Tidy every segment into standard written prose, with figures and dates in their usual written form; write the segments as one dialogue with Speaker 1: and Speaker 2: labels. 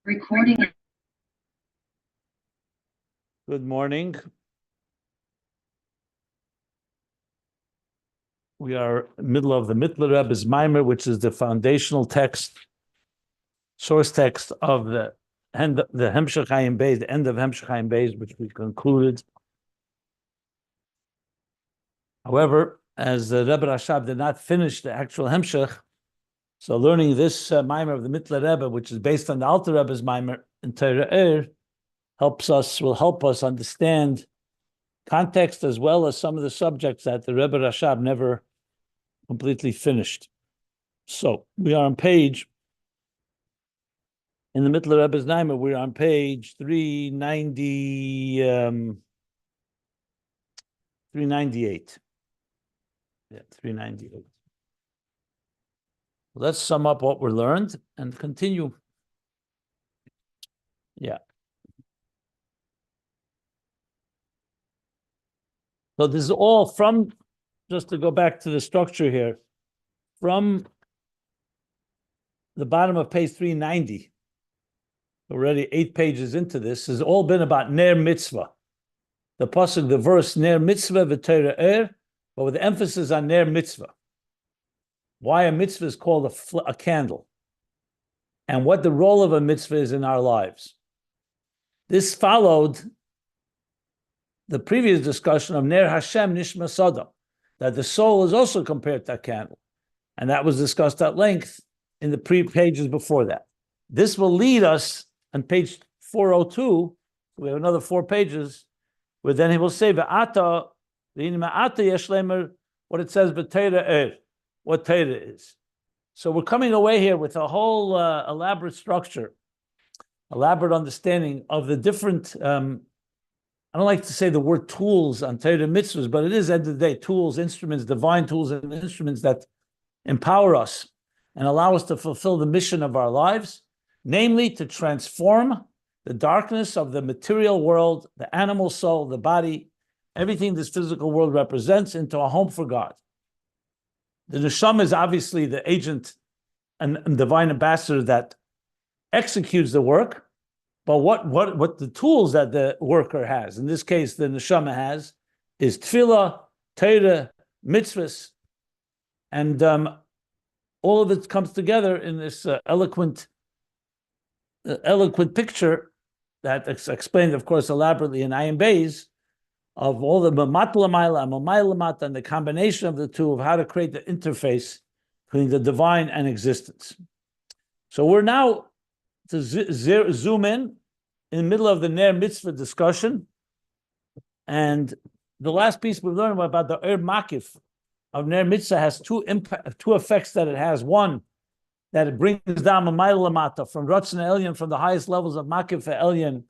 Speaker 1: Recording.
Speaker 2: Good morning. We are middle of the Mittler Rebbe's Maimer, which is the foundational text, source text of the Hemshech Chaim Beis, the end of Hemshech Chaim Beis, which we concluded. However, as the Rebbe Rashab did not finish the actual Hemshech, so learning this Maimer of the Mittler Rebbe, which is based on the Alter Rebbe's Maimer in Torah will help us understand context as well as some of the subjects that the Rebbe Rashab never completely finished. So we are on page, in the Mittler Rebbe's Maimer, we're on page 398. Yeah, 398. Let's sum up what we learned and continue. Yeah. So this is all from, just to go back to the structure here, from the bottom of page 390, already 8 pages into this, has all been about Ner Mitzvah. The pasuk, the verse, Ner Mitzvah v'Torah but with the emphasis on Ner Mitzvah. Why a mitzvah is called a candle, and what the role of a mitzvah is in our lives. This followed the previous discussion of Ner Hashem Nishma Sodom, that the soul is also compared to a candle. And that was discussed at length in the pages before that. This will lead us on page 402, we have another 4 pages, where then he will say, what it says, what Torah is. So we're coming away here with a whole elaborate structure, elaborate understanding of the different I don't like to say the word tools on Torah mitzvahs, but it is at the end of the day tools, instruments, divine tools and instruments that empower us and allow us to fulfill the mission of our lives, namely to transform the darkness of the material world, the animal soul, the body, everything this physical world represents into a home for God. The neshama is obviously the agent and divine ambassador that executes the work. But what the tools that the worker has, in this case the neshama has, is tefillah, Torah, mitzvahs, and all of it comes together in this eloquent picture that is explained, of course, elaborately in Ayin Beis, of all the mamat l'mayla and mamay l'mata, and the combination of the two of how to create the interface between the divine and existence. So we're now to zoom in the middle of the Ner Mitzvah discussion. And the last piece we've learned about the Makif of Ner Mitzvah has two effects that it has. One, that it brings down a mile lamata from Ratzon Elyon, from the highest levels of Makif Elyon,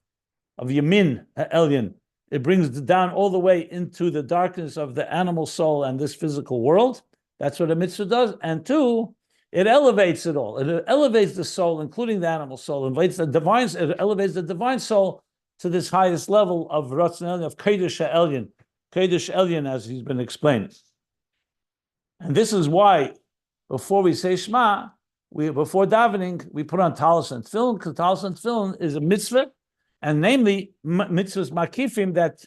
Speaker 2: of Yamin Elyon. It brings it down all the way into the darkness of the animal soul and this physical world. That's what a mitzvah does. And two, it elevates it all. It elevates the soul, including the animal soul. It elevates the divine soul to this highest level of Ratzon Elyon, of Kedushas Elyon, as he's been explaining. And this is why, before we say Shema, before davening, we put on Talis and Tefillin, because Talis and Tefillin is a mitzvah, and namely mitzvahs makifim that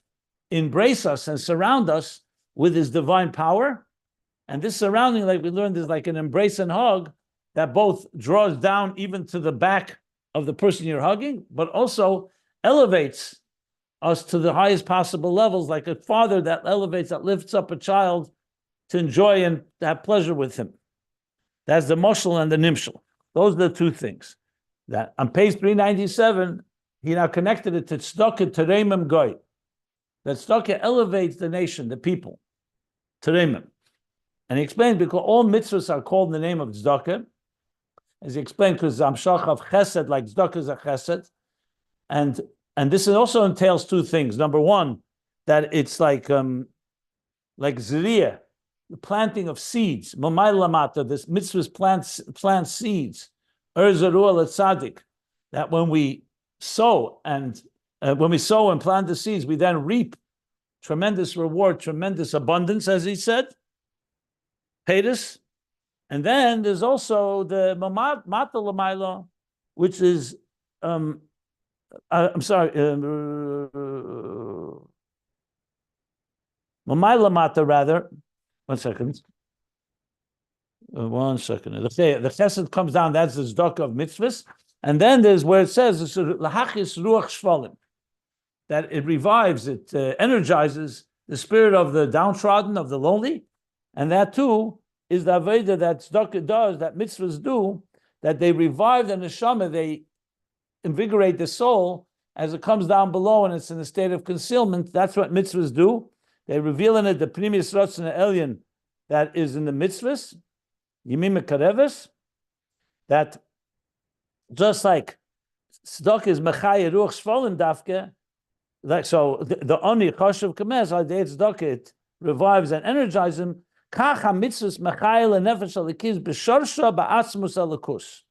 Speaker 2: embrace us and surround us with his divine power. And this surrounding, like we learned, is like an embrace and hug that both draws down even to the back of the person you're hugging, but also elevates us to the highest possible levels, like a father that elevates, that lifts up a child to enjoy and to have pleasure with him. That's the moshel and the nimshel. Those are the two things. That on page 397, he now connected it to Tzedakah Teremim Goy. That Tzedakah elevates the nation, the people. Teremim. And he explained, because all mitzvahs are called in the name of Tzedakah, as he explained, because Zamshach of Chesed, like Tzedakah is a Chesed, and this also entails two things. Number one, that it's like Zriyah, the planting of seeds. Mamay lamata, this mitzvahs plant seeds. Zaruah l'tzadik, that when we sow and plant the seeds, we then reap tremendous reward, tremendous abundance, as he said. Pedus, and then there's also the Mata Lamaila, which is I'm sorry. Mamayla mata, rather. 1 second. 1 second. The chesed comes down. That's the tzedakah of mitzvahs, and then there's where it says lahachis ruach shvalim, that it revives, it energizes the spirit of the downtrodden, of the lonely, and that too is the avodah that tzedakah does, that mitzvahs do, that they revive the neshama, they invigorate the soul as it comes down below and it's in a state of concealment. That's what mitzvahs do. They reveal in it the primis ratzon elyon that is in the mitzvahs, yimim kareves, that just like tzedakah is mechaya ruach shvalim dafke, like so the oni chashuv kames al dei tzedakah, it revives and energizes him. Kach ha-mitzvahs mechaya lenefesh alikiz b'shorsha ba'atzmus alikus.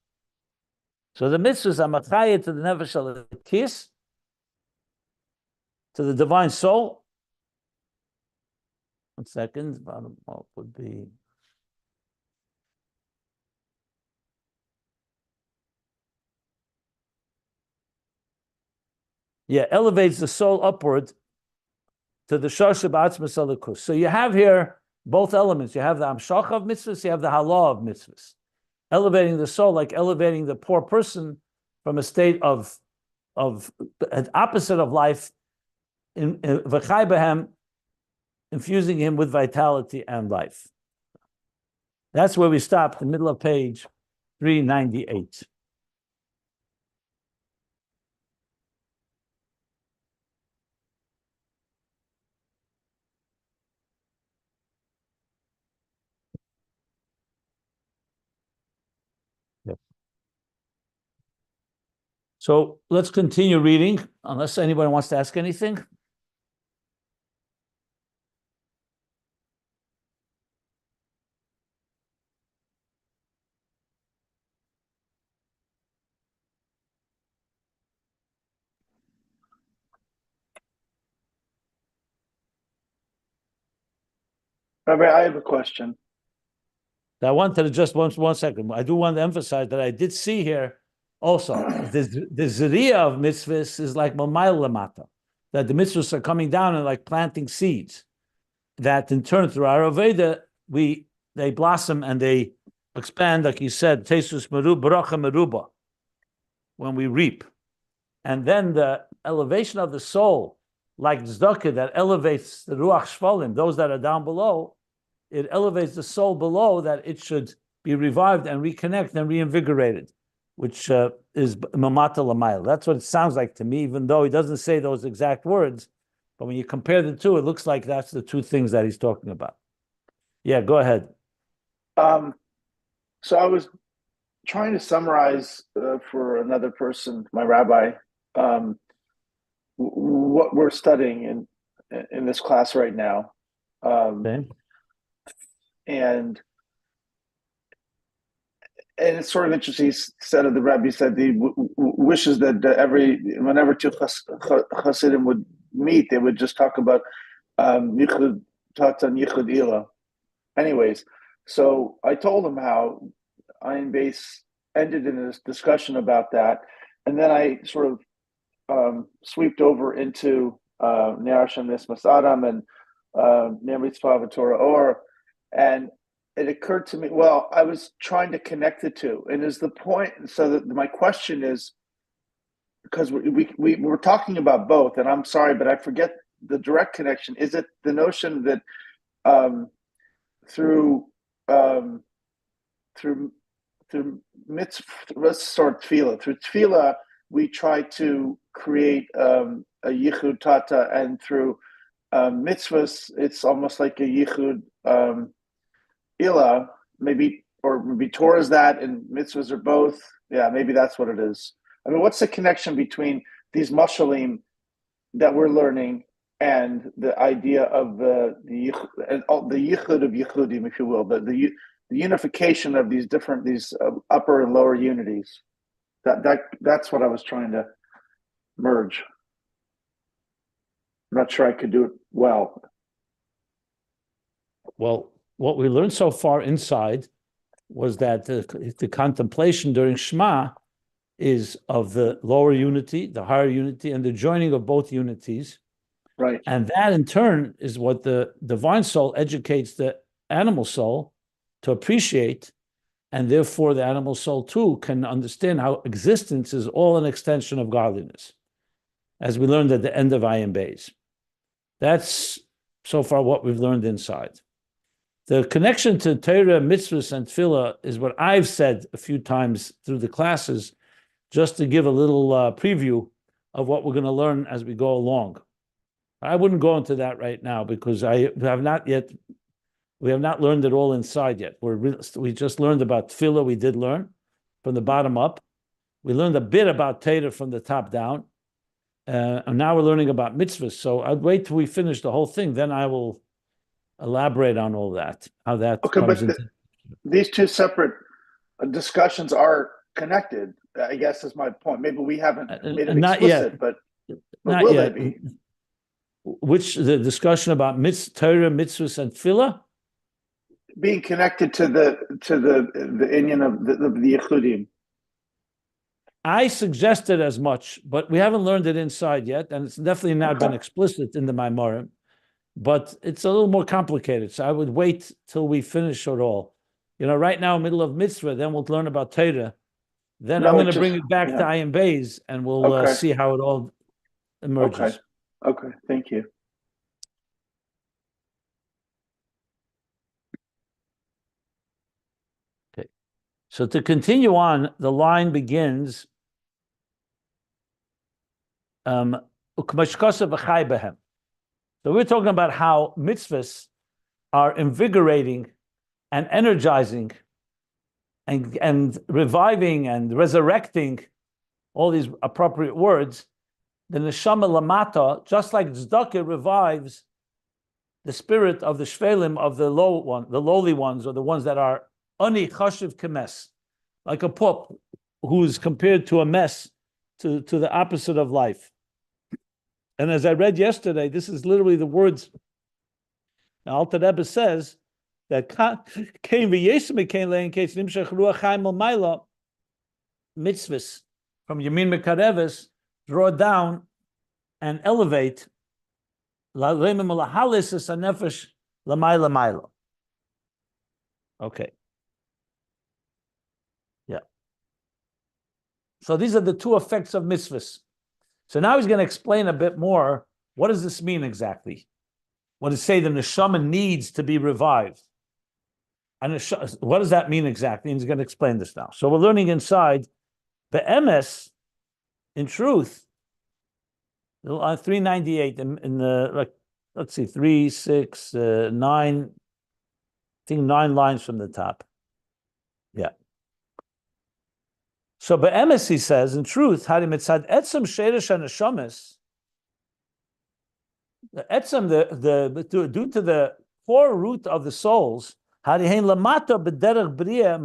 Speaker 2: So the mitzvahs are machaya to the nefesh alikis, to the divine soul. 1 second, bottom up would be. Yeah, elevates the soul upward to the shorsha ba'atzmus alikus. So you have here both elements. You have the amshach of mitzvahs, you have the halah of mitzvahs. Elevating the soul, like elevating the poor person from a state of an opposite of life, in v'chai b'hem, infusing him with vitality and life. That's where we stopped, the middle of page 398. Yep. So let's continue reading, unless anybody wants to ask anything.
Speaker 1: Rabbi, I have a question.
Speaker 2: I wanted to just 1 second. I do want to emphasize that I did see here also the zeriya of mitzvahs is like mamayl lamata, that the mitzvahs are coming down and like planting seeds, that in turn through our aveda they blossom and they expand, like you said, tesus meruba bracha meruba, when we reap, and then the elevation of the soul, like tzedakah, that elevates the ruach shvalim, those that are down below. It elevates the soul below, that it should be revived and reconnect and reinvigorated, which is mamata lamayl. That's what it sounds like to me, even though he doesn't say those exact words. But when you compare the two, it looks like that's the two things that he's talking about. Yeah, go ahead.
Speaker 1: So I was trying to summarize for another person, my rabbi, what we're studying in this class right now.
Speaker 2: Okay.
Speaker 1: And it's sort of interesting. He said of the Rebbe, said he wishes that whenever two Hasidim would meet, they would just talk about Yichud Tata and Yichud Ila. Anyways, so I told him how Ayin Beis ended in this discussion about that, and then I sort of sweeped over into Ner Hashem Nismas Adam and Ner Mitzvah Torah Or, and it occurred to me, well, I was trying to connect the two, and is the point, so that my question is, because we were talking about both, and I'm sorry, but I forget the direct connection. Is it the notion that through mitzvah, let's start tefillah. Through tefillah, we try to create a yichud tata, and through mitzvahs, it's almost like a yichud ila, maybe, or maybe Torah is that, and mitzvahs are both. Yeah, maybe that's what it is. I mean, what's the connection between these mashalim that we're learning and the idea of the yichud of yichudim, if you will, the unification of these upper and lower unities? That's what I was trying to merge. I'm not sure I could do it well.
Speaker 2: Well, what we learned so far inside was that the contemplation during Shema is of the lower unity, the higher unity, and the joining of both unities.
Speaker 1: Right.
Speaker 2: And that in turn is what the divine soul educates the animal soul to appreciate. And therefore, the animal soul too can understand how existence is all an extension of godliness, as we learned at the end of Ayin Beis. That's so far what we've learned inside. The connection to Torah, Mitzvos, and Tefillah is what I've said a few times through the classes, just to give a little preview of what we're going to learn as we go along. I wouldn't go into that right now because we have not learned it all inside yet. We just learned about Tefillah. We did learn from the bottom up. We learned a bit about Torah from the top down. And now we're learning about mitzvahs. So I'd wait till we finish the whole thing. Then I will elaborate on all that, how that comes into...
Speaker 1: These two separate discussions are connected, I guess is my point. Maybe we haven't made it
Speaker 2: not
Speaker 1: explicit,
Speaker 2: yet.
Speaker 1: but
Speaker 2: not
Speaker 1: will
Speaker 2: yet.
Speaker 1: they be?
Speaker 2: Which, the discussion about Torah, mitzvahs, and tefillah?
Speaker 1: Being connected to the union of the Yechudim.
Speaker 2: I suggested as much, but we haven't learned it inside yet, and it's definitely not been explicit in the Maimarim. But it's a little more complicated, so I would wait till we finish it all. Right now, middle of mitzvah, then we'll learn about Torah. Then I'm going to bring it back to Ayin Beis, and we'll see how it all emerges.
Speaker 1: Okay, thank you.
Speaker 2: Okay, so to continue on, the line begins. So we're talking about how mitzvahs are invigorating and energizing and reviving and resurrecting, all these appropriate words, the neshama lamata, just like tzedakah revives the spirit of the shvelim, of the lowly ones, or the ones that are ani chashiv kemes, like a pup who's compared to a mess, to the opposite of life. And as I read yesterday, this is literally the words. Now, Alter Rebbe says that mitzvahs from Yamin Mekareves draw down and elevate. Okay. Yeah. So these are the two effects of mitzvahs. So now he's going to explain a bit more. What does this mean exactly? What does it say the neshama needs to be revived? And what does that mean exactly? And he's going to explain this now. So we're learning inside the MS, in truth, 398 in the, let's see, 3, 6, 9, I think 9 lines from the top. Yeah. So be'emes, he says, in truth, hari mitzad etzem sheresh haneshamas, the etzem, due to the core root of the souls, hari hein lamata b'derech bria,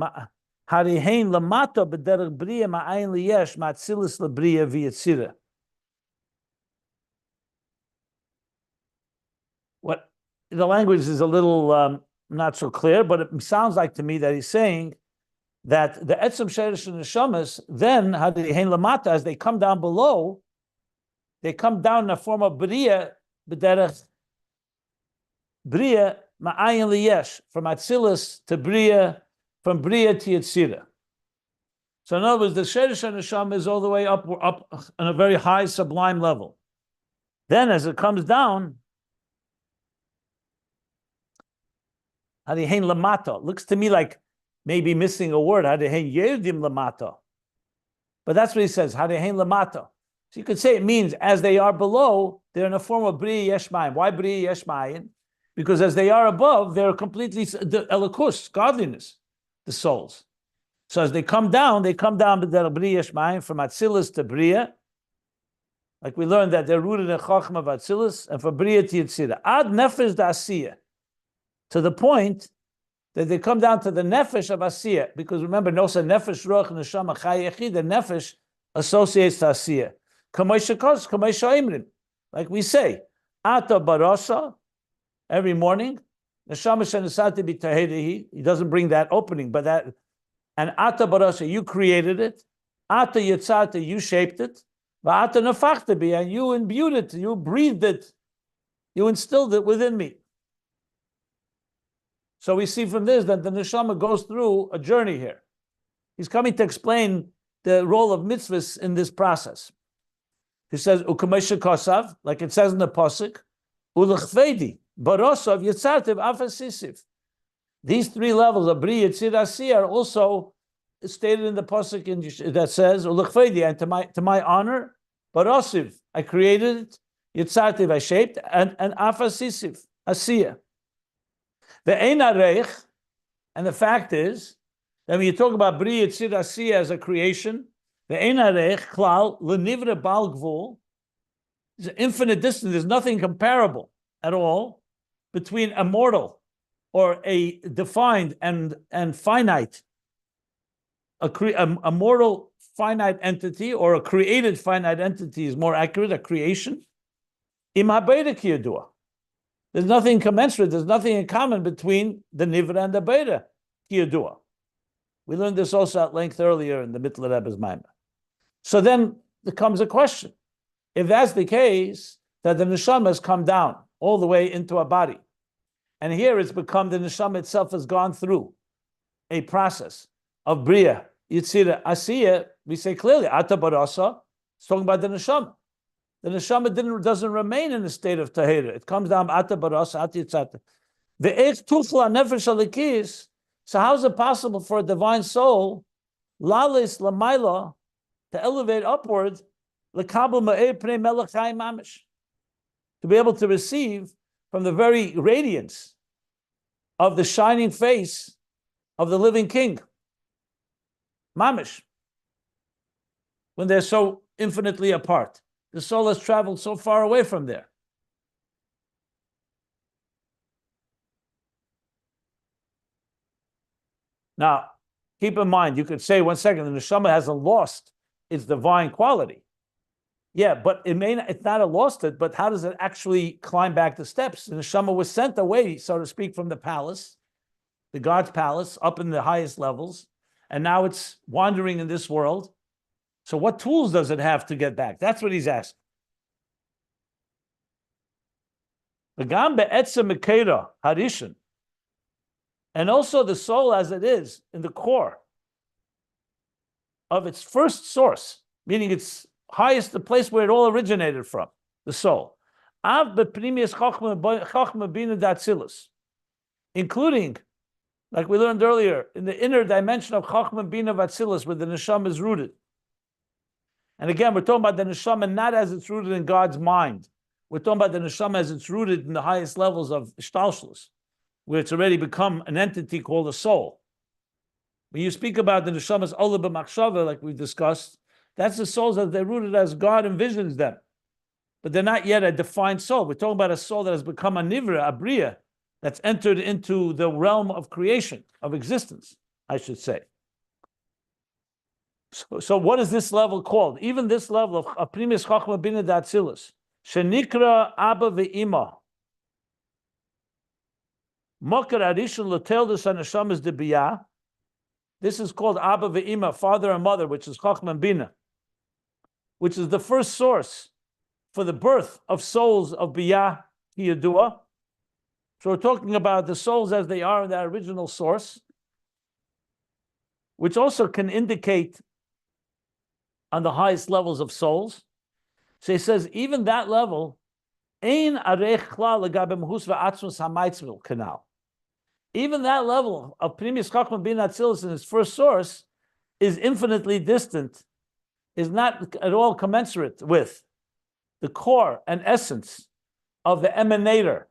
Speaker 2: hari hein lamata b'derech bria ma'ayin liyesh ma'atzilus lebria v'yetzira. What the language is a little not so clear, but it sounds like to me that he's saying that the etzem sheresh and neshamas, then hadihein lamata, as they come down below, they come down in the form of bria b'derech bria ma'ayin liyesh, from Atzilus to bria, from bria to yetzira. So in other words, the sheresh and neshama is all the way up on a very high sublime level. Then as it comes down, hadihein lamata, looks to me like maybe missing a word, hadihein yerdim lamata. But that's what he says, hadihein lamata. So you could say it means as they are below, they're in a form of bria yeshmayim. Why bria yeshmayim? Because as they are above, they're completely the elikus, godliness, the souls. So as they come down with the bria yeshmayim, from Atzilus to bria. Like we learned that they're rooted in Chachma of Atzilus, and from bria to Yetzirah. Ad nefesh da asiyah. To the point that they come down to the nefesh of asiyah, because remember, nosa nefesh ruach neshama chay yechid, the nefesh associates to asiyah. Like we say, ata barasa, every morning, neshama shenesati b'tahedehi. He doesn't bring that opening, but that, and ata barasa, you created it. Ata yitzata, you shaped it. Va'ata nefachta bi, and you imbued it, you breathed it, you instilled it within me. So we see from this that the neshama goes through a journey here. He's coming to explain the role of mitzvahs in this process. He says, "Ukamesha kosav," like it says in the pasuk, "Ulechvedi barosav yitzartiv afasisiv." These three levels of bri, yitzir, asi are also stated in the pasuk that says, "Ulechvedi," and to my honor, barosiv, I created it, yitzartiv, I shaped, and afasisiv, asiya. The ein areich, and the fact is that when you talk about bri, yitzir, asiya as a creation, the ein areich klal lenivre bal gvul is an infinite distance. There's nothing comparable at all between a mortal or a defined and finite, a mortal finite entity or a created finite entity is more accurate, a creation. Im habeira kiyadua. There's nothing commensurate, there's nothing in common between the nivra and the beira kiyadua. We learned this also at length earlier in the Mittler Rebbe's Maimah. So then there comes a question. If that's the case, that the neshama has come down all the way into a body, and here it's become the neshama itself has gone through a process of bria, yitzira, asiya, we say clearly, ata barasa, it's talking about the neshama. The neshama doesn't remain in a state of tahira. It comes down, ata barasa, ata yitzata. The eich tufla nefesh alikis, so how is it possible for a divine soul, lalis lamaila, to elevate upward, lekabel ma'eh pnei melech chayim mamish, to be able to receive from the very radiance of the shining face of the living king, mamish, when they're so infinitely apart. The soul has traveled so far away from there. Now, keep in mind, you could say 1 second, the neshama hasn't lost its divine quality. Yeah, but it's not a lost it, but how does it actually climb back the steps? The neshama was sent away, so to speak, from the palace, the God's palace, up in the highest levels, and now it's wandering in this world. So what tools does it have to get back? That's what he's asking. And also the soul as it is in the core of its first source, meaning its highest, the place where it all originated from, the soul. Including, like we learned earlier, in the inner dimension of Chachma Bina of Atzilus, where the neshama is rooted. And again, we're talking about the neshama not as it's rooted in God's mind. We're talking about the neshama as it's rooted in the highest levels of Shtalshlus, where it's already become an entity called a soul. When you speak about the neshama's olah b'machshava, like we discussed, that's the souls that they're rooted as God envisions them. But they're not yet a defined soul. We're talking about a soul that has become a nivra, a bria, that's entered into the realm of creation, of existence, I should say. So what is this level called? Even this level of primis chachma bina d'Atzilus, shenikra abba ve'ima, mokar arishon l'teldus hanashamas debiyah. This is called abba ve'ima, father and mother, which is chachma bina, which is the first source for the birth of souls of biyah yadua. So we're talking about the souls as they are in their original source, which also can indicate on the highest levels of souls. So he says, even that level, ein arech klal legabe mahus va'atzmus ha'maitzvil canal. Even that level of primis chachma bin Atzilus in its first source is infinitely distant, is not at all commensurate with the core and essence of the emanator,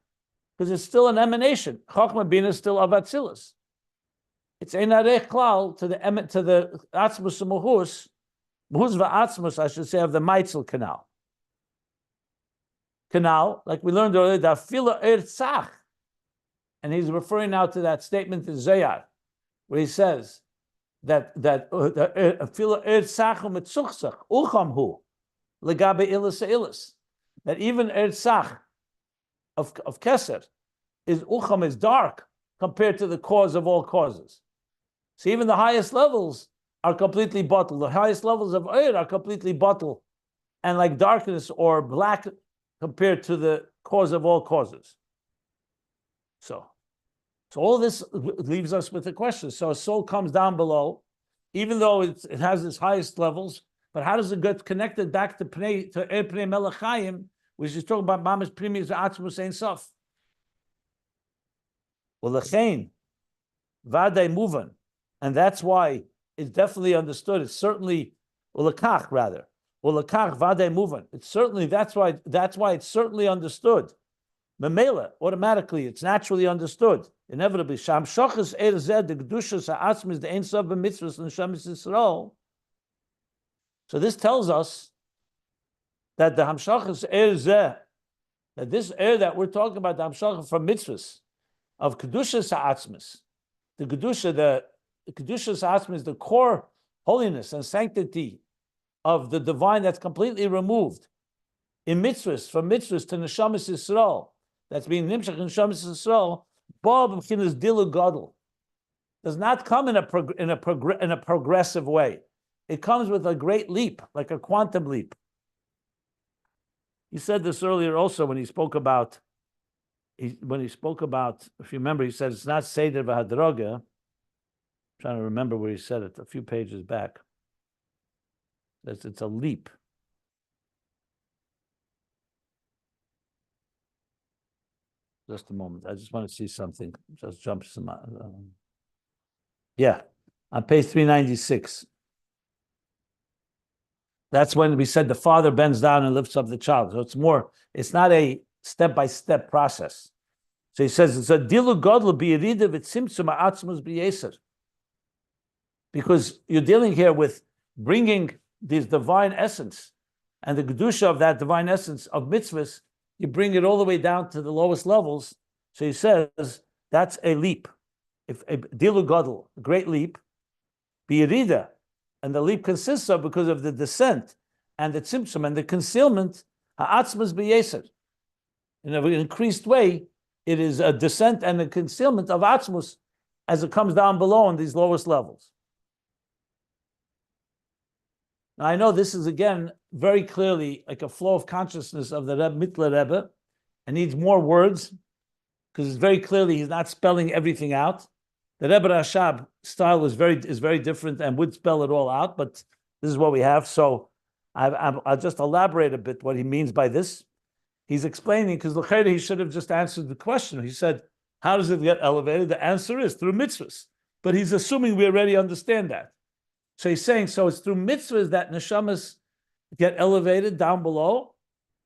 Speaker 2: because it's still an emanation. Chachma bin is still of Atzilus. It's ein arech klal to the Atzmus mahus. Mahus va'atzmus, I should say, of the Maitzel canal. Canal, like we learned earlier, da fila ertzach. And he's referring now to that statement in Zayar, where he says that fila ertzach u'metzuchzach uchamhu legabe ilis ilis. That even ertzach of Keser is ucham, is dark compared to the cause of all causes. So even the highest levels are completely bottled. The highest levels of Eir are completely bottled, and like darkness or black compared to the cause of all causes. So all this leaves us with a question. So a soul comes down below, even though it has its highest levels, but how does it get connected back to Pnei Melech Chaim, which is talking about Mama's Primis Atzmus Ein Sof? Well, Lechein, Vadei Muvan, and that's why it's definitely understood. It's certainly, Lekach rather, Lekach Vadei Muvan. It's certainly that's why it's certainly understood. Memela, automatically, it's naturally understood. Inevitably, Sham Shochas Zed, the Kedushas, HaAtzmus, the Ein Sof Mitzvos, and Shemis Yisrael. So this tells us that the Hamshachas Zeh, that this that we're talking about, the Hamshachas from Mitzvos of Kedushas HaAtzmus, the Kedushas HaAtzmus, the core holiness and sanctity of the divine that's completely removed in Mitzvos, from Mitzvos to Neshamas Yisrael, that's being Nimshach in Neshamas Yisrael. Bob Mchinas Dilu Gadol does not come in a progressive way. It comes with a great leap, like a quantum leap. He said this earlier also when he spoke about, if you remember, he said it's not Seder v'Hadroga. I'm trying to remember where he said it, a few pages back. It's a leap. Just a moment. I just want to see something. Just jumps to my. Yeah, on page 396. That's when we said the father bends down and lifts up the child. So it's not a step-by-step process. So he says it's a dilu godlu b'yirida v'tzimtzum ha'atzmus b'yeser. Because you're dealing here with bringing this divine essence and the kedusha of that divine essence of mitzvahs, you bring it all the way down to the lowest levels. So he says that's a leap. If a dilu godl, a great leap, b'yirida, and the leap consists of, because of the descent and the tzimtzum and the concealment, HaAtzmus b'yeser. In an increased way, it is a descent and a concealment of Atzmus as it comes down below on these lowest levels. Now, I know this is, again, very clearly like a flow of consciousness of the Mittler Rebbe, and needs more words, because it's very clearly he's not spelling everything out. The Rebbe Rashab style is very different and would spell it all out, but this is what we have. So I'll just elaborate a bit what he means by this. He's explaining, because he should have just answered the question. He said, how does it get elevated? The answer is through mitzvahs. But he's assuming we already understand that. So he's saying, so it's through mitzvahs that neshamas get elevated down below.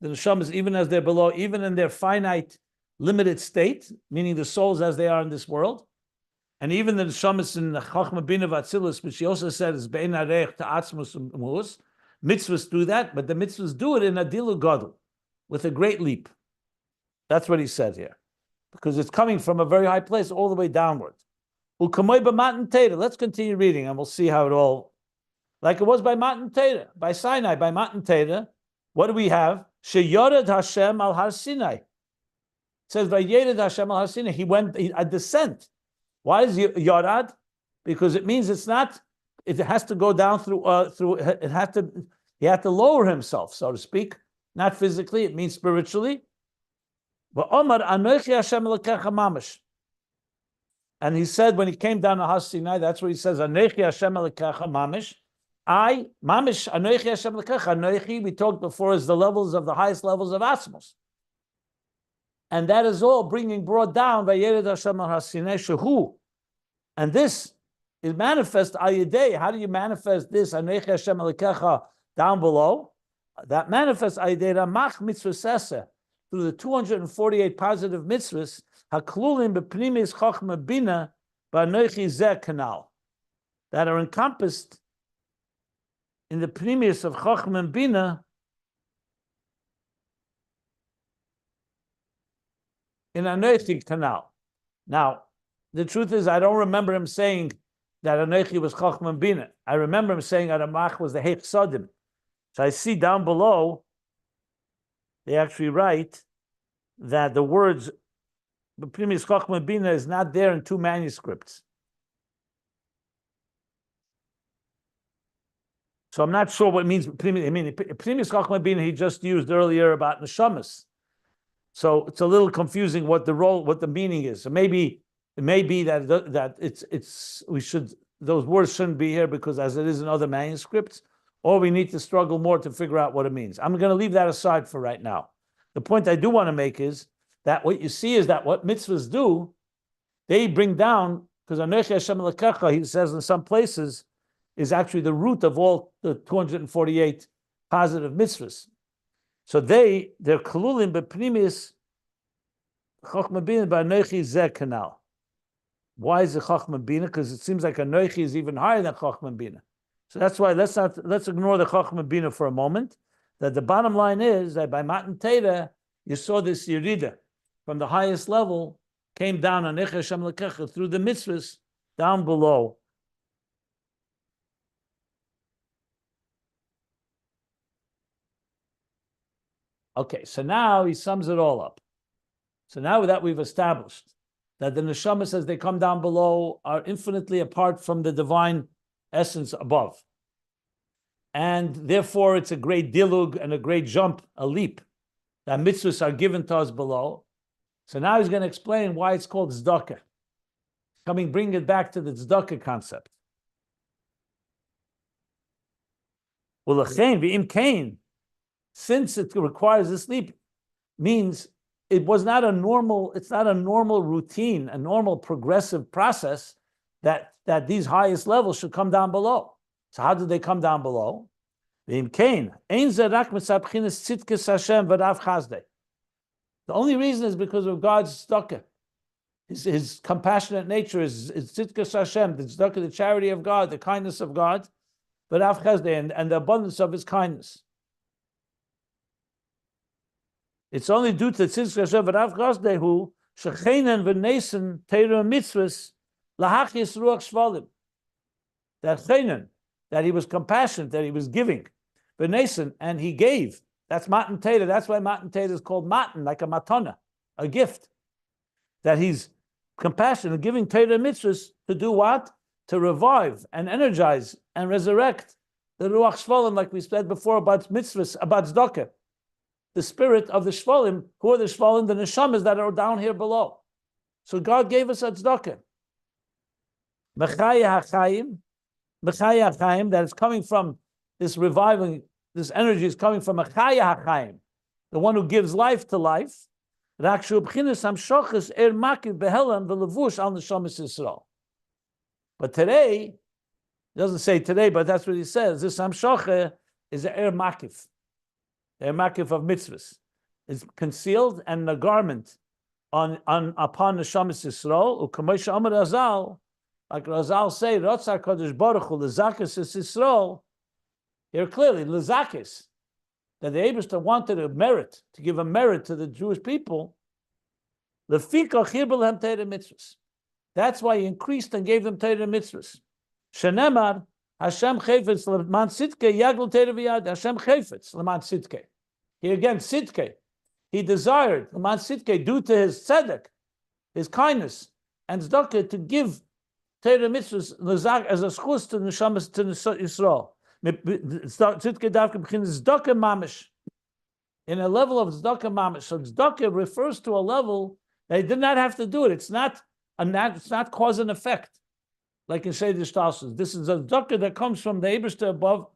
Speaker 2: The neshamas, even as they're below, even in their finite, limited state, meaning the souls as they are in this world. And even the neshamas in the Chachma Bina Atzilus, which he also said is bein arech to Atzmus mus, mitzvahs do that, but the mitzvahs do it in a dilu gadol, with a great leap. That's what he said here. Because it's coming from a very high place all the way downward. Let's continue reading and we'll see how it all, like it was by Matan Torah, by Sinai, by Matan Torah. What do we have? Sheyored Hashem al Har Sinai. It says by Yered Hashem al Har Sinai. He went a descent. Why is Yorad? Because it means it's not. It has to go down through. It had to. He had to lower himself, so to speak. Not physically. It means spiritually. But Omar Anochi Hashem Elokecha Mamash. And he said when he came down to Har Sinai, that's where he says, Anochi Hashem Elokecha Mamish. I, Mamish, Anochi Hashem Elokecha. Anochi, we talked before, is the levels of the highest levels of Atzmus. And that is all brought down by Yered Hashem Har Sinai Shehu. And this is manifest Ayidei. How do you manifest this? Anochi Hashem Elokecha down below. That manifests Ayidei Ramach Mitzvah through the 248 positive mitzvahs Haklulim b'pnimis chochma bina b'anochi zeh kanal, that are encompassed in the pnimis of chochma and bina in anochi kanal. Now, the truth is, I don't remember him saying that anochi was chochma and bina. I remember him saying that Ramach was the heich sodim. So I see down below, they actually write that the words B'primis Chochma Bina is not there in two manuscripts. So I'm not sure what it means. I mean, Pnimis Chachma Bina he just used earlier about neshamas. So it's a little confusing what the meaning is. So maybe it may be that those words shouldn't be here because as it is in other manuscripts, or we need to struggle more to figure out what it means. I'm going to leave that aside for right now. The point I do want to make is that what you see is that what mitzvahs do, they bring down, because Anochi Hashem Elokecha, he says in some places, is actually the root of all the 248 positive mitzvahs. So they're kalulim b'pnimis Chachma Bina b'Anochi Zeh Kanal. Why is it Chachma Bina? Because it seems like Anochi is even higher than Chachma Bina. So that's why let's ignore the Chachma Bina for a moment. That the bottom line is that by Matan Torah you saw this Yerida from the highest level came down on Anochi Hashem Elokecha through the mitzvahs down below. Okay, so now he sums it all up. So now that we've established that the neshamas as they come down below are infinitely apart from the divine essence above. And therefore it's a great dilug and a great jump, a leap, that mitzvahs are given to us below. So now he's going to explain why it's called tzedakah. Bring it back to the tzedakah concept. Well, v'im kain, since it requires a sleep, means it's not a normal routine, a normal progressive process that these highest levels should come down below. So how did they come down below? The only reason is because of God's tzedakah. His compassionate nature is tzidkas Hashem, the tzedakah, the charity of God, the kindness of God, and the abundance of His kindness. It's only due to tzidkas Hashem v'rav chazdei hu shecheinen v'neisen teira mitzvahs lahachis ruach shvalim. That cheinen, that he was compassionate, that he was giving, v'neisen, and he gave. That's matan Torah. That's why matan Torah is called matan, like a matana, a gift. That he's compassionate, giving Torah mitzvahs to do what? To revive and energize and resurrect the ruach shvalim, like we said before about mitzvahs, about tzedakah. The spirit of the shvalim. Who are the shvalim? The neshamas that are down here below. So God gave us a tzedakah. Mechaya hachayim, that is coming from this reviving, this energy is coming from Mechaya hachayim, the one who gives life to life. But today, it doesn't say today, but that's what he says. This Hamshocha is an makif. The makif of mitzvahs. It's concealed and a garment upon the Shamas Yisrael. U'kamoisha Amar Razal, like Razal say, Ratzah Kadosh Baruch Hu L'Zakis Yisrael. Here clearly, L'Zakis, that the Eibishter wanted a merit, to give a merit to the Jewish people. L'fikach hirbel hem Torah mitzvahs. That's why he increased and gave them Torah mitzvahs. Shenemar, Hashem chayfetz l'man sitke yagl Torah v'yad. Hashem chayfetz l'man sitke. Here again, sitke. He desired l'man sitke, due to his tzedek, his kindness, and tzedakah, to give Torah mitzvahs as a schus to neshamas to Yisrael. Tzedakah davka b'chinas tzedakah mamish. In a level of tzedakah mamish. So tzedakah refers to a level they did not have to do it. It's not cause and effect, like in Sheidish Talsus. This is a tzedakah that comes from the Eibishter above,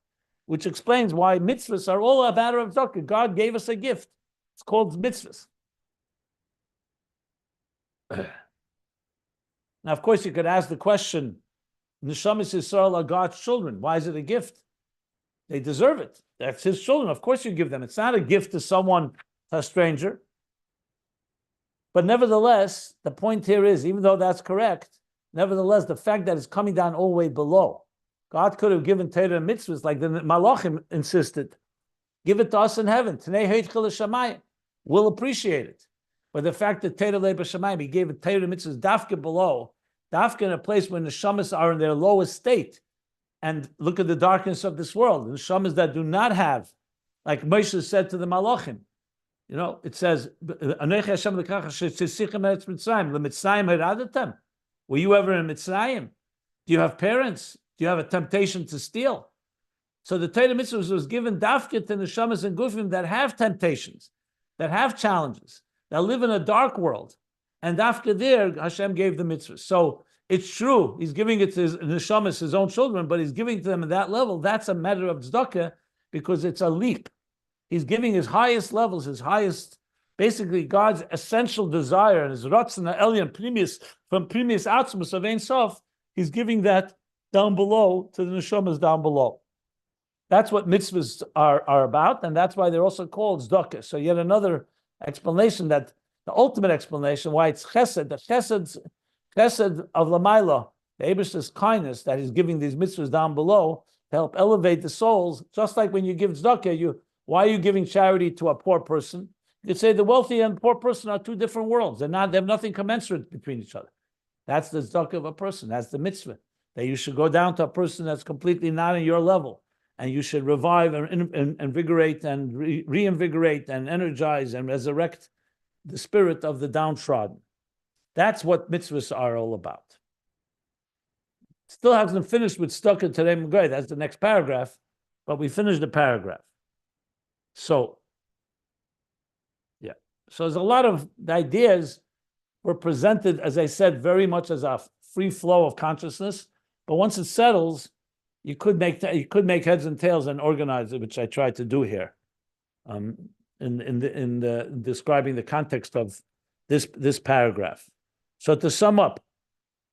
Speaker 2: which explains why mitzvahs are all a matter of tzedakah. God gave us a gift. It's called mitzvahs. Now, of course, you could ask the question, Neshamas Yisrael are God's children. Why is it a gift? They deserve it. That's His children. Of course you give them. It's not a gift to someone, a stranger. But nevertheless, the point here is, even though that's correct, nevertheless, the fact that it's coming down all the way below, God could have given Torah and mitzvahs like the Malachim insisted. Give it to us in heaven. Tnei heichel shamayim. We'll appreciate it. But the fact that Torah leiba shamayim, He gave it Torah and mitzvahs dafka below, dafka in a place where the neshamas are in their lowest state. And look at the darkness of this world. The neshamas that do not have, like Moshe said to the Malachim, it says, Anochi Hashem l'kach shetzisichem eretz Mitzrayim, l'Mitzrayim heradatem. Were you ever in Mitzrayim? Do you have parents? Do you have a temptation to steal? So the Torah Mitzvos was given dafka to neshamas and gufim that have temptations, that have challenges, that live in a dark world. And after there, Hashem gave the mitzvahs. So it's true, he's giving it to his neshamas, his own children, but he's giving to them at that level. That's a matter of tzedakah because it's a leap. He's giving his highest levels, his highest, basically God's essential desire and his ratzon elyon primus from primus Atzmus of Ein Sof. He's giving that down below to the neshamas down below. That's what mitzvahs are about, and that's why they're also called tzedakah. So yet another explanation, that the ultimate explanation why it's chesed, the chesed of Lamaila, the Eibishter's kindness that he's giving these mitzvahs down below to help elevate the souls. Just like when you give tzedakah, why are you giving charity to a poor person? You could say the wealthy and poor person are two different worlds. They have nothing commensurate between each other. That's the tzedakah of a person. That's the mitzvah. That you should go down to a person that's completely not in your level. And you should revive and invigorate and reinvigorate and energize and resurrect the spirit of the downtrodden. That's what mitzvahs are all about. Still hasn't finished with Tzedakah today. Great, that's the next paragraph, but we finished the paragraph. So, yeah. So there's a lot of the ideas were presented, as I said, very much as a free flow of consciousness. But once it settles, you could make heads and tails and organize it, which I tried to do here, in describing the context of this paragraph. So to sum up,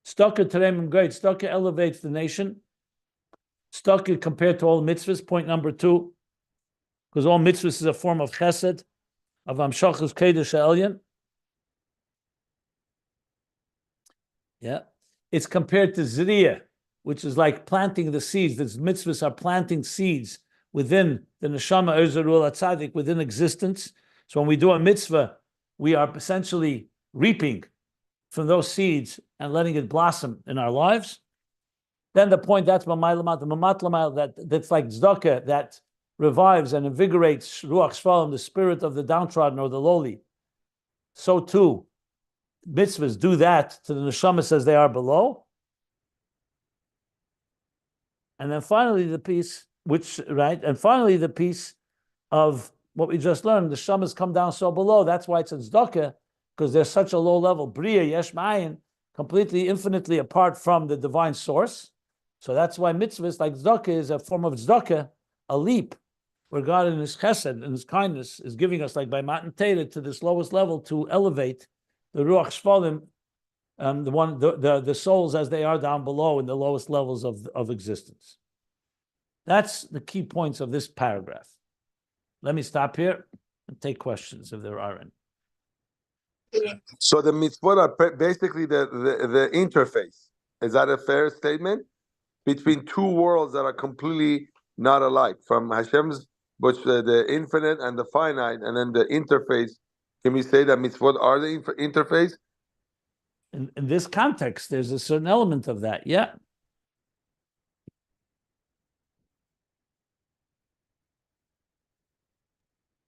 Speaker 2: tzedakah terem great. Tzedakah elevates the nation. Tzedakah compared to all mitzvahs. Point number 2, because all mitzvahs is a form of chesed, of amshachas kedush elyon. Yeah, it's compared to zriyah, which is like planting the seeds. The mitzvahs are planting seeds within the neshama erzerul atzadik, within existence. So when we do a mitzvah, we are essentially reaping from those seeds and letting it blossom in our lives. Then the point, that's that's like tzedakah, that revives and invigorates ruach shvalim, the spirit of the downtrodden or the lowly. So too, mitzvahs do that to the neshamas as they are below. And then finally the piece, finally the piece of what we just learned, the shamas come down so below. That's why it's a tzedakah, because there's such a low level, bria, yesh ma'ayin, completely, infinitely apart from the divine source. So that's why mitzvahs like tzedakah is a form of tzedakah, a leap, where God in his chesed and his kindness is giving us, like by Matan Torah, to this lowest level to elevate the ruach shvalim, the souls as they are down below in the lowest levels of existence. That's the key points of this paragraph. Let me stop here and take questions if there are any.
Speaker 3: So the mitzvot are basically the interface. Is that a fair statement? Between two worlds that are completely not alike, from Hashem's, which the infinite and the finite, and then the interface. Can we say that mitzvot are the interface?
Speaker 2: In this context, there's a certain element of that, yeah.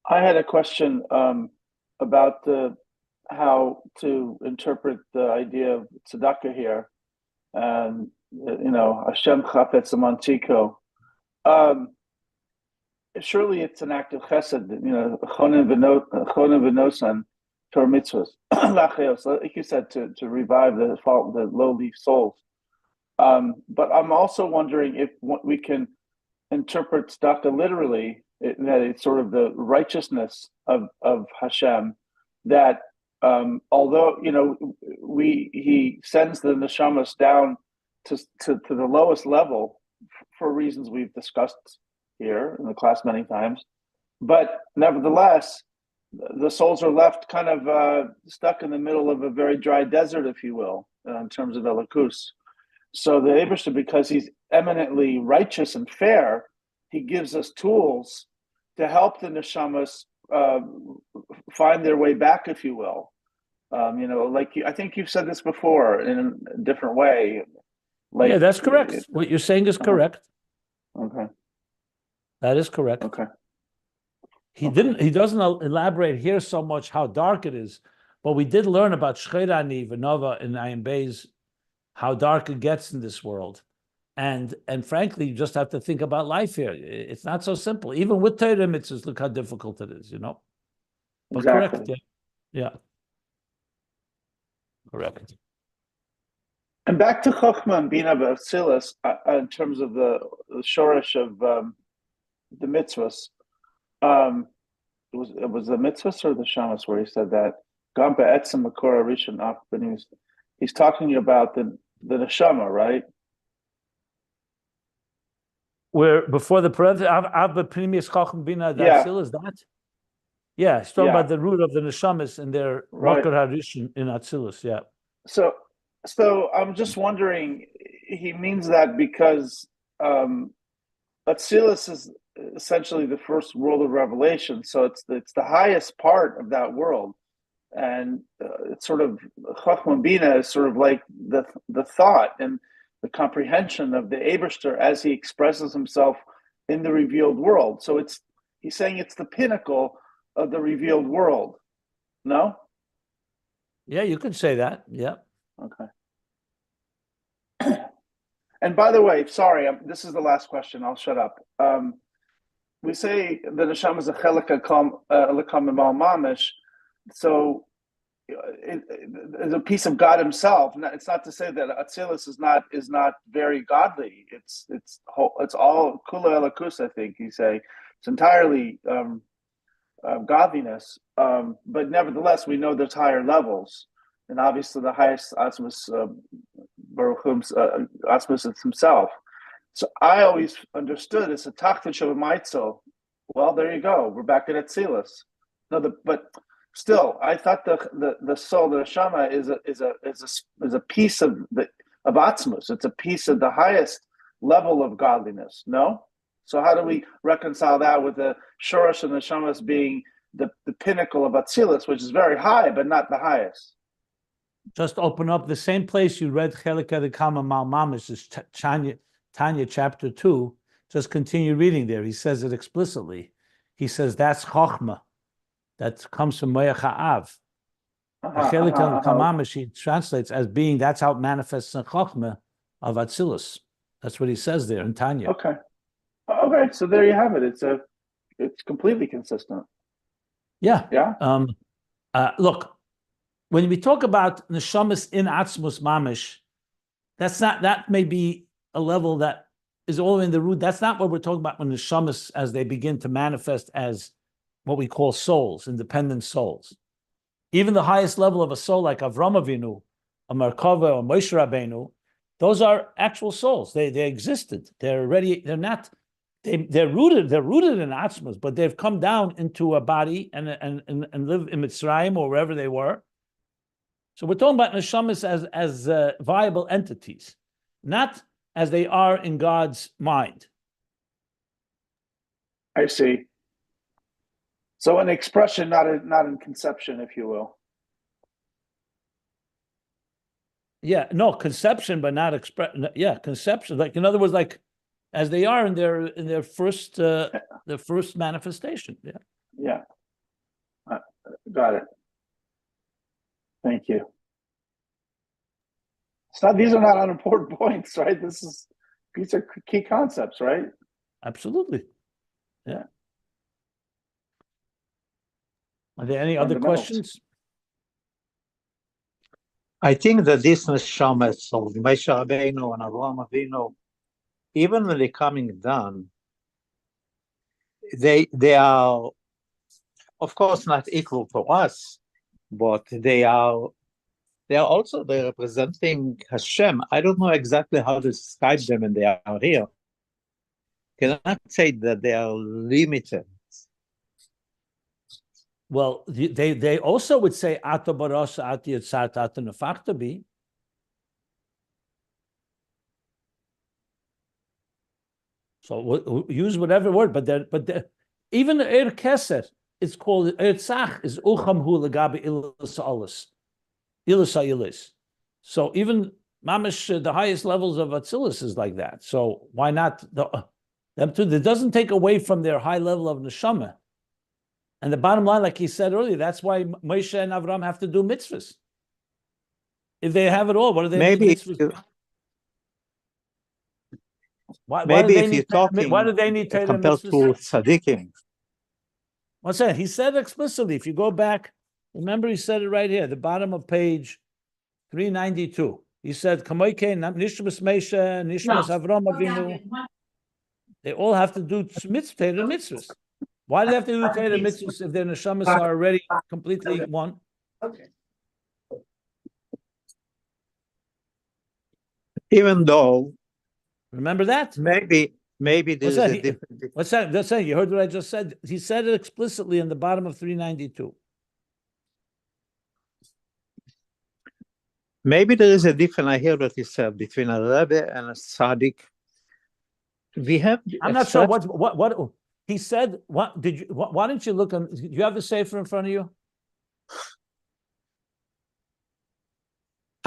Speaker 1: I had a question about how to interpret the idea of tzedakah here, and Hashem chafetz amantiko. Surely it's an act of chesed, chonen v'nosan tor mitzvos, like you said, to revive the lowly souls. But I'm also wondering if we can interpret tzedakah literally, that it's sort of the righteousness of Hashem, that although he sends the neshamas down to the lowest level for reasons we've discussed here in the class many times, but nevertheless the souls are left kind of stuck in the middle of a very dry desert, if you will, in terms of Elikus. So the Eibishter, because he's eminently righteous and fair, he gives us tools to help the neshamas find their way back, if you will. I think you've said this before in a different way.
Speaker 2: Yeah, that's correct. What you're saying is correct.
Speaker 1: Okay.
Speaker 2: That is correct.
Speaker 1: Okay.
Speaker 2: He doesn't elaborate here so much how dark it is, but we did learn about Shcherani V'Nova in Ayin Beis, how dark it gets in this world. And frankly, you just have to think about life here. It's not so simple. Even with Torah mitzvahs, look how difficult it is, But
Speaker 1: Exactly.
Speaker 2: correct, yeah. Correct.
Speaker 1: And back to Chochmah and Bina Atzilus, in terms of the shorish of the mitzvos. It was the mitzvos or the shamas where he said that Gam be'etzem makor rishon af, and he's talking about the neshama, right?
Speaker 2: Where before the parenthesis, Av b'pnimius Chochmah Bina Atzilus, that? Yeah, he's talking about the root of the neshamas and their makor harishon in Atzilus, yeah.
Speaker 1: So I'm just wondering, he means that because Atzilus is essentially the first world of revelation, so it's the highest part of that world, and it's sort of Chochmah Bina is sort of like the thought and the comprehension of the Eibishter as he expresses himself in the revealed world. So he's saying it's the pinnacle of the revealed world. No?
Speaker 2: Yeah, you could say that. Yeah.
Speaker 1: Okay. And by the way, sorry, this is the last question. I'll shut up. We say the neshama is a chelik lekam mamish, so it's a piece of God Himself. It's not to say that Atzilus is not very godly. It's all kula elakus. I think you say it's entirely godliness. But nevertheless, we know there's higher levels, and obviously the highest Atzmus Atzmus is Himself. So I always understood it's a tachton of a mitzel. Well, there you go. We're back at Atzilus. No, but still, I thought the soul, the neshama, is a piece of Atzmus. It's a piece of the highest level of godliness. No. So how do we reconcile that with the shorosh and the neshamas being the pinnacle of Atzilus, which is very high, but not the highest?
Speaker 2: Just open up the same place you read Chelik Adikama Mal Mamish, is Tanya chapter 2. Just continue reading there. He says it explicitly. He says that's Chochmah. That comes from Moyach Ha'av. Chelik Adikama Mamish, he translates as being, that's how it manifests in Chochmah of Atzilus. That's what he says there in Tanya.
Speaker 1: Okay, so there you have it. It's completely consistent.
Speaker 2: Yeah.
Speaker 1: Yeah.
Speaker 2: Look, when we talk about neshamas in Atzmus Mamish, that may be a level that is all in the root. That's not what we're talking about when neshamas, as they begin to manifest as what we call souls, independent souls. Even the highest level of a soul, like Avram Avinu, a Merkava, or Moshe Rabbeinu, those are actual souls. They existed. They're rooted in Atzmus, but they've come down into a body and live in Mitzrayim or wherever they were. So we're talking about neshamas as viable entities, not as they are in God's mind.
Speaker 1: I see. So an expression, not in conception, if you will.
Speaker 2: Yeah, no, conception, but not conception. Like, in other words, like as they are in their first manifestation. Yeah.
Speaker 1: Yeah. Got it. Thank you. These are not unimportant points, right? These are key concepts, right?
Speaker 2: Absolutely. Yeah. Are there any other questions?
Speaker 4: I think that these neshamas of Moshe Rabbeinu and Avraham Avinu, even when they're coming down, they are, of course, not equal to us, but they are also representing Hashem. I don't know exactly how to describe them, and they are here. Cannot say that they are limited.
Speaker 2: Well, they also would say Ata Barasa Ati Yatzat Ata Nefachta Bi. So we'll use whatever word, but even Er Keser, it's called Ertzach is Uchamhu Lagabi Ilis Alis. Ilis. So even Mamish, the highest levels of Atzilus is like that. So why not them too? It doesn't take away from their high level of neshama. And the bottom line, like he said earlier, that's why Moshe and Avram have to do mitzvahs. If they have it all, what do they do? Why
Speaker 4: Maybe
Speaker 2: do
Speaker 4: if you're talking
Speaker 2: why do they need Torah
Speaker 4: compared to
Speaker 2: mitzvahs?
Speaker 4: tzaddikim.
Speaker 2: What's that? He said explicitly. If you go back, remember he said it right here, the bottom of page 392. He said, "Kamoike nishmas Meisha, nishmas Avram Avinu." They all have to do Torah mitzvahs. Why do they have to do Torah mitzvahs if their neshamas are already completely one?
Speaker 1: Okay.
Speaker 4: Even though
Speaker 2: Remember that?
Speaker 4: maybe there's a different.
Speaker 2: What's that? That's it. You heard what I just said. He said it explicitly in the bottom of 392.
Speaker 4: Maybe there is a difference. I hear what he said between a Rebbe and a tzaddik. We have.
Speaker 2: I'm not sure what he said. What did you? Why don't you look? Do you have the sefer in front of you?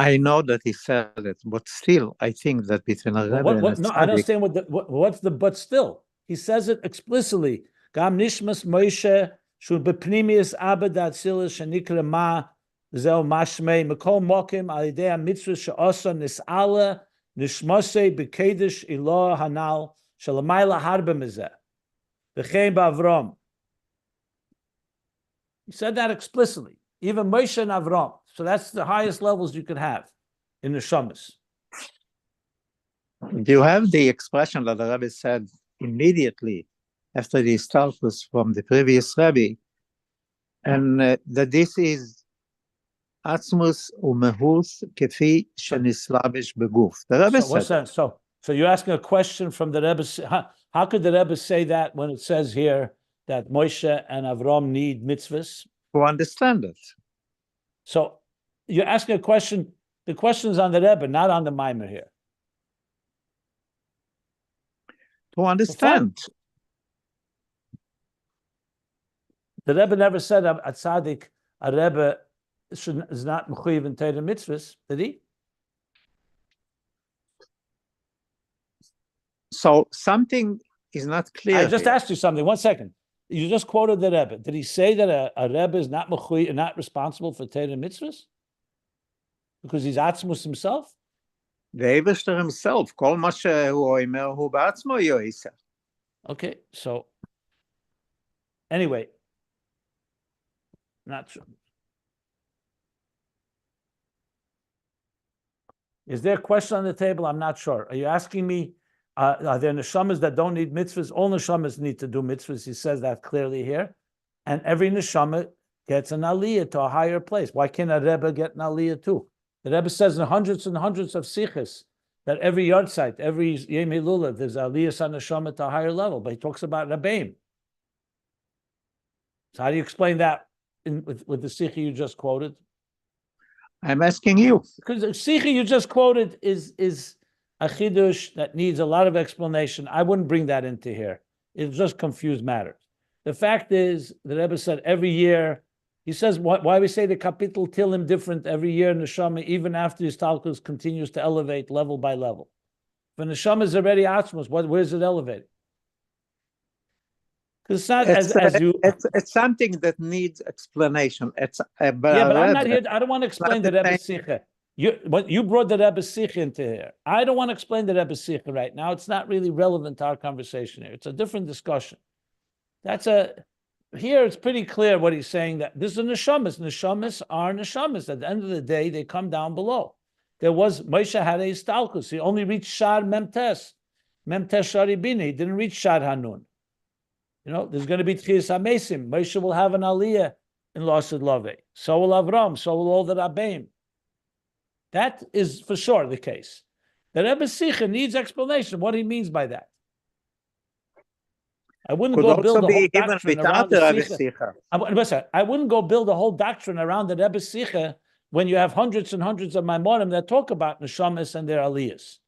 Speaker 4: I know that he said it, but still, I think that between a Rebbe and a tzaddik.
Speaker 2: No, I don't understand what's the but still. He says it explicitly. Gam nishmas Moshe shul bepnimius abed Atzilus shenikra ma zeu mashmei mekol mokim al yidei mitzvos she'osa nis'ala nishmosei b'kedush ilah hanal shelamayla harba mizeh v'chein ba'avrom. He said that explicitly. Even Moshe and Avram. So that's the highest levels you could have in the Shamas.
Speaker 4: Do you have the expression that the Rebbe said immediately after the Atzilus from the previous Rebbe, and that this is Atzmus umehus kefi shenislavish beguf. The Rebbe
Speaker 2: So what's
Speaker 4: said
Speaker 2: that? So you're asking a question from the Rebbe. How could the Rebbe say that when it says here that Moshe and Avram need mitzvahs?
Speaker 4: to understand it.
Speaker 2: So you're asking a question. The question is on the Rebbe, not on the Maimer here.
Speaker 4: To understand.
Speaker 2: The Rebbe never said a tzaddik, a Rebbe is not mechuyev in Torah mitzvahs, did he?
Speaker 4: So something is not clear.
Speaker 2: I just
Speaker 4: here.
Speaker 2: asked you something. 1 second. You just quoted the Rebbe. Did he say that a Rebbe is not mechuyev, not responsible for Torah mitzvahs? Because he's Atzmus himself?
Speaker 4: The Eibishter himself, kol ma shehu omer hu ba'atzmo yoiseh.
Speaker 2: Okay, so anyway, not sure. Is there a question on the table? I'm not sure. Are you asking me, are there neshamas that don't need mitzvahs? All neshamas need to do mitzvahs. He says that clearly here. And every neshama gets an aliyah to a higher place. Why can't a Rebbe get an aliyah too? The Rebbe says in hundreds and hundreds of sikhs that every yard site, every Yom Hilula, there's aliyah on neshama to a higher level. But he talks about Rabbeim. So how do you explain that with the sikh you just quoted?
Speaker 4: I'm asking you.
Speaker 2: Because the sikh you just quoted is a chidush that needs a lot of explanation. I wouldn't bring that into here. It just confused matters. The fact is, the Rebbe said every year, he says why we say the kapitel tilim different every year in neshama, even after his talkus continues to elevate level by level. When neshama is already Atzmus, where is it elevated? Because it's not
Speaker 4: it's something that needs explanation. But
Speaker 2: I'm not here. I don't want to explain the Rebbe Sikha. You brought the Rebbe Sikha into here. I don't want to explain the Rebbe Sikha right now. It's not really relevant to our conversation here. It's a different discussion. Here it's pretty clear what he's saying, that this is neshamas. Neshamas are neshamas. At the end of the day, they come down below. There was, Moshe had a stalkus. He only reached Shar Memtes. Memtes Shari Bini. He didn't reach Shar Hanun. You know, there's going to be Tchias HaMesim. Moshe will have an aliyah in Lasid Lave. So will Avram. So will all the Rabbeim. That is for sure the case. The Rebbe Sikha needs explanation what he means by that. I wouldn't go build a whole doctrine around the Sikha. I wouldn't go build a whole doctrine around the Rebbe Sikha when you have hundreds and hundreds of Maimonim that talk about neshamas and their aliyahs.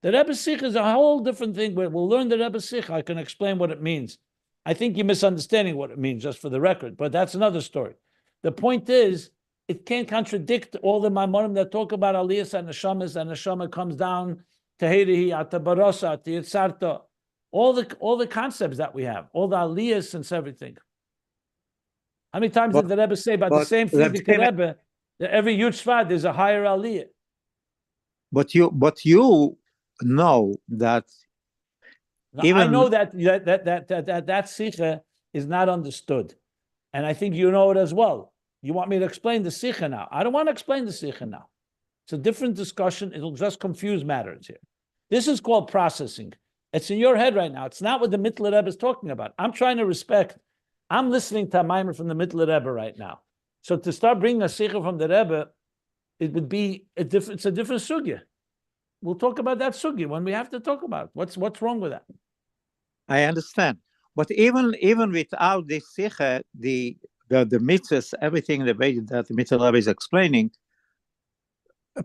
Speaker 2: The Rebbe Sikha is a whole different thing. We'll learn the Rebbe Sikha. I can explain what it means. I think you're misunderstanding what it means, just for the record, but that's another story. The point is, it can't contradict all the Maimonim that talk about aliyahs and neshama comes down to Heidihi, Atabarosa, to Yitzarta. All the concepts that we have, all the aliyahs and everything. How many times did the Rebbe say about the same thing? The Rebbe, that every huge shvad there's a higher aliyah.
Speaker 4: But you know that
Speaker 2: I know that sikha is not understood, and I think you know it as well. You want me to explain the sikha now? I don't want to explain the sikha now. It's a different discussion. It'll just confuse matters here. This is called processing. It's in your head right now. It's not what the Mittler Rebbe is talking about. I'm trying to respect. I'm listening to a mimer from the Mittler Rebbe right now. So to start bringing a sikha from the Rebbe, it would be it's a different sugya. We'll talk about that sugya when we have to talk about it. What's wrong with that?
Speaker 4: I understand. But even without this sikha, the mitzvahs, everything the way that the Mitzvah Rebbe is explaining,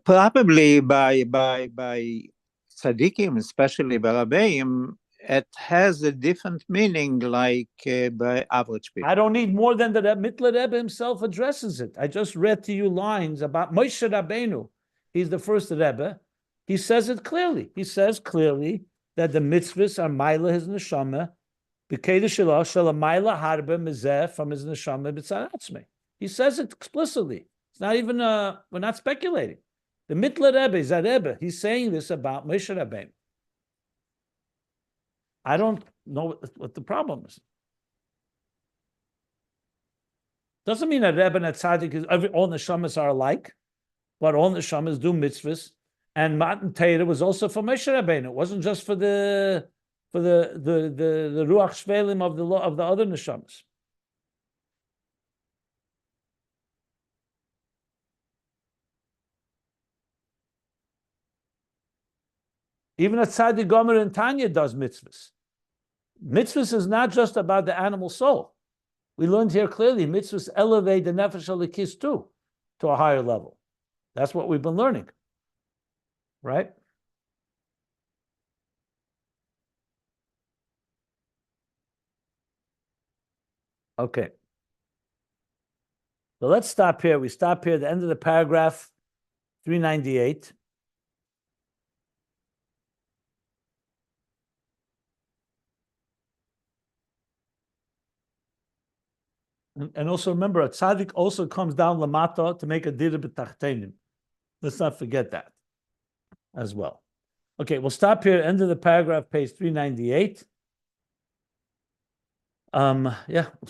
Speaker 4: probably by tzaddikim, especially by rabbeim, it has a different meaning like by average people.
Speaker 2: I don't need more than that. Mittler Rebbe himself addresses it. I just read to you lines about Moshe Rabbeinu. He's the first Rebbe. He says it clearly. He says clearly that the mitzvahs are maila his neshama, b'kedushas shel maila harbe mezeh from his neshama b'tzaratzmei. He says it explicitly. It's not even we're not speculating. The Mittler Rebbe is a Rebbe. He's saying this about Moshe Rabbeinu. I don't know what the problem is. Doesn't mean that Rebbe and a tzaddik is all neshamas are alike, but all neshamas do mitzvahs. And Matan Torah was also for Moshe Rabbeinu. It wasn't just for the ruach shvelim of the other neshamas. Even a tzaddik gomer in Tanya does mitzvahs. Mitzvahs is not just about the animal soul. We learned here clearly mitzvahs elevate the nefesh halikis too to a higher level. That's what we've been learning. Right? Okay. So let's stop here. We stop here at the end of the paragraph 398. And also remember, a tzaddik also comes down lamata to make a dira b'tachtenim. Let's not forget that as well. Okay, we'll stop here, end of the paragraph, page 398. Yeah.